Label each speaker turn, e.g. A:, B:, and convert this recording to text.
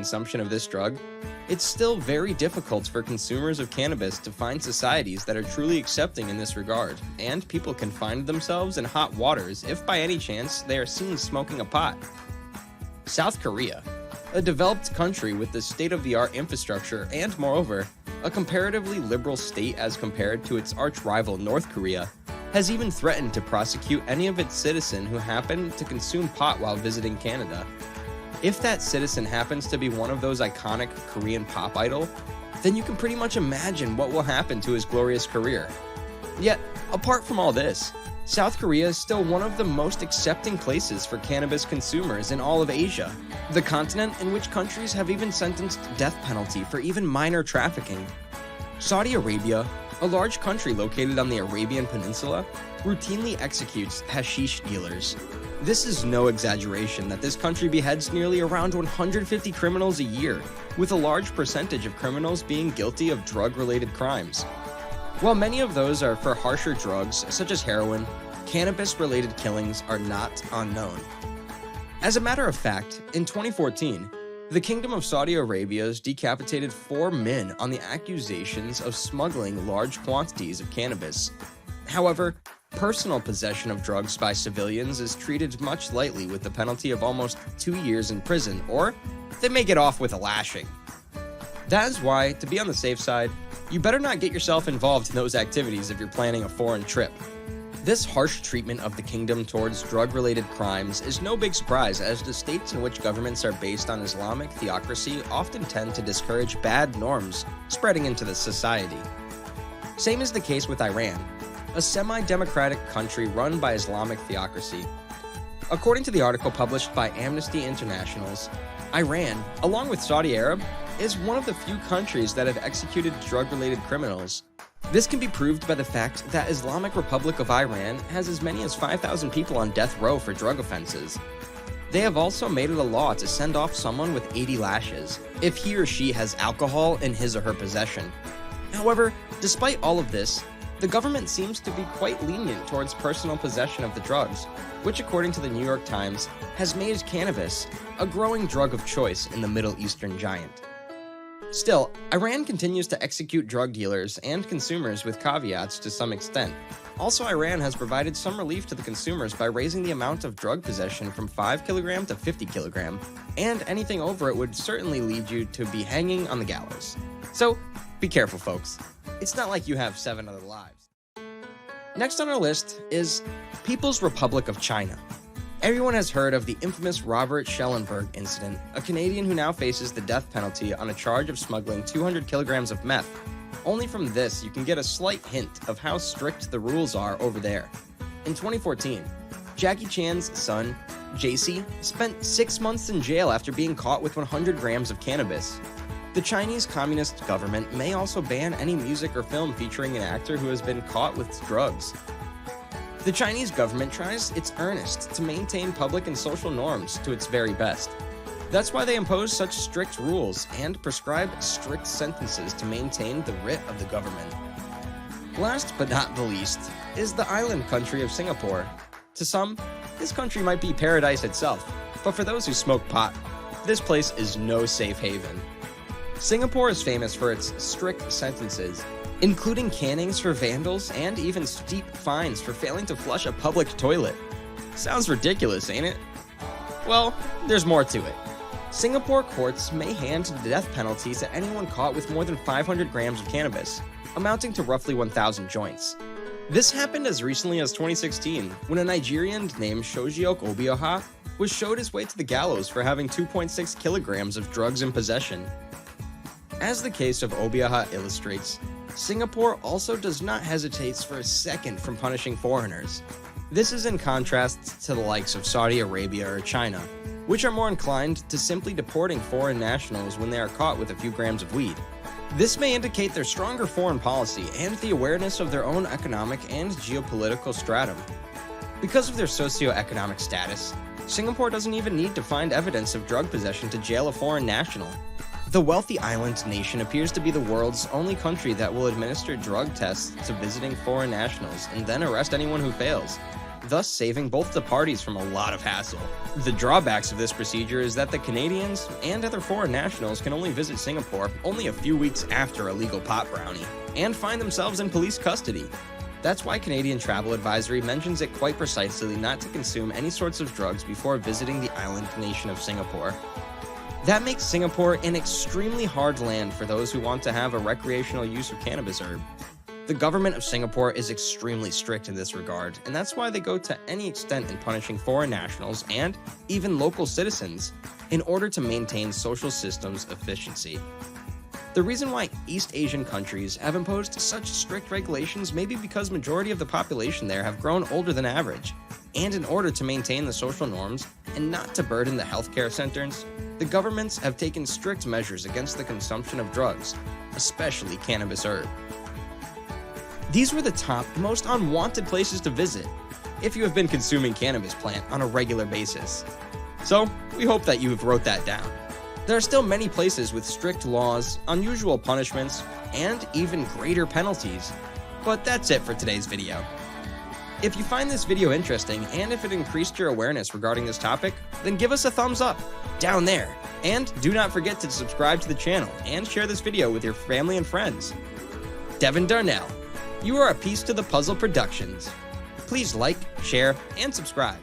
A: consumption of this drug, it's still very difficult for consumers of cannabis to find societies that are truly accepting in this regard, and people can find themselves in hot waters if by any chance they are seen smoking a pot. South Korea, a developed country with the state-of-the-art infrastructure and, moreover, a comparatively liberal state as compared to its arch-rival North Korea, has even threatened to prosecute any of its citizens who happen to consume pot while visiting Canada. If that citizen happens to be one of those iconic Korean pop idol, then you can pretty much imagine what will happen to his glorious career. Yet, apart from all this, South Korea is still one of the most accepting places for cannabis consumers in all of Asia, the continent in which countries have even sentenced death penalty for even minor trafficking. Saudi Arabia, a large country located on the Arabian Peninsula, routinely executes hashish dealers. This is no exaggeration that this country beheads nearly around 150 criminals a year, with a large percentage of criminals being guilty of drug-related crimes. While many of those are for harsher drugs such as heroin, cannabis-related killings are not unknown. As a matter of fact, in 2014, the Kingdom of Saudi Arabia's decapitated 4 men on the accusations of smuggling large quantities of cannabis. However, personal possession of drugs by civilians is treated much lightly with the penalty of almost 2 years in prison, or they may get off with a lashing. That is why, to be on the safe side, you better not get yourself involved in those activities if you're planning a foreign trip. This harsh treatment of the kingdom towards drug-related crimes is no big surprise, as the states in which governments are based on Islamic theocracy often tend to discourage bad norms spreading into the society. Same is the case with Iran, a semi-democratic country run by Islamic theocracy. According to the article published by Amnesty International's, Iran, along with Saudi Arabia, is one of the few countries that have executed drug-related criminals. This can be proved by the fact that Islamic Republic of Iran has as many as 5,000 people on death row for drug offenses. They have also made it a law to send off someone with 80 lashes if he or she has alcohol in his or her possession. However, despite all of this, the government seems to be quite lenient towards personal possession of the drugs, which according to the New York Times, has made cannabis a growing drug of choice in the Middle Eastern giant. Still, Iran continues to execute drug dealers and consumers with caveats to some extent. Also, Iran has provided some relief to the consumers by raising the amount of drug possession from 5 kg to 50 kg, and anything over it would certainly lead you to be hanging on the gallows. So, be careful folks. It's not like you have 7 other lives. Next on our list is People's Republic of China. Everyone has heard of the infamous Robert Schellenberg incident, a Canadian who now faces the death penalty on a charge of smuggling 200 kilograms of meth. Only from this, you can get a slight hint of how strict the rules are over there. In 2014, Jackie Chan's son, JC, spent 6 months in jail after being caught with 100 grams of cannabis. The Chinese Communist government may also ban any music or film featuring an actor who has been caught with drugs. The Chinese government tries its earnest to maintain public and social norms to its very best. That's why they impose such strict rules and prescribe strict sentences to maintain the writ of the government. Last but not the least is the island country of Singapore. To some, this country might be paradise itself, but for those who smoke pot, this place is no safe haven. Singapore is famous for its strict sentences, including cannings for vandals and even steep fines for failing to flush a public toilet. Sounds ridiculous, ain't it? Well, there's more to it. Singapore courts may hand the death penalty to anyone caught with more than 500 grams of cannabis, amounting to roughly 1,000 joints. This happened as recently as 2016, when a Nigerian named Shojiok Obioha was showed his way to the gallows for having 2.6 kilograms of drugs in possession. As the case of Obioha illustrates, Singapore also does not hesitate for a second from punishing foreigners. This is in contrast to the likes of Saudi Arabia or China, which are more inclined to simply deporting foreign nationals when they are caught with a few grams of weed. This may indicate their stronger foreign policy and the awareness of their own economic and geopolitical stratum. Because of their socioeconomic status, Singapore doesn't even need to find evidence of drug possession to jail a foreign national. The wealthy island nation appears to be the world's only country that will administer drug tests to visiting foreign nationals and then arrest anyone who fails. thus saving both the parties from a lot of hassle. The drawbacks of this procedure is that the Canadians and other foreign nationals can only visit Singapore only a few weeks after a legal pot brownie, and find themselves in police custody. That's why Canadian Travel Advisory mentions it quite precisely not to consume any sorts of drugs before visiting the island nation of Singapore. That makes Singapore an extremely hard land for those who want to have a recreational use of cannabis herb. The government of Singapore is extremely strict in this regard, and that's why they go to any extent in punishing foreign nationals and even local citizens in order to maintain social systems efficiency. The reason why East Asian countries have imposed such strict regulations may be because majority of the population there have grown older than average, and in order to maintain the social norms and not to burden the healthcare centers, the governments have taken strict measures against the consumption of drugs, especially cannabis herb. These were the top, most unwanted places to visit if you have been consuming cannabis plant on a regular basis. So, we hope that you have wrote that down. There are still many places with strict laws, unusual punishments, and even greater penalties. But that's it for today's video. If you find this video interesting and if it increased your awareness regarding this topic, then give us a thumbs up down there. And do not forget to subscribe to the channel and share this video with your family and friends. Deven Darnel, you are a piece to the puzzle productions. Please like, share, and subscribe.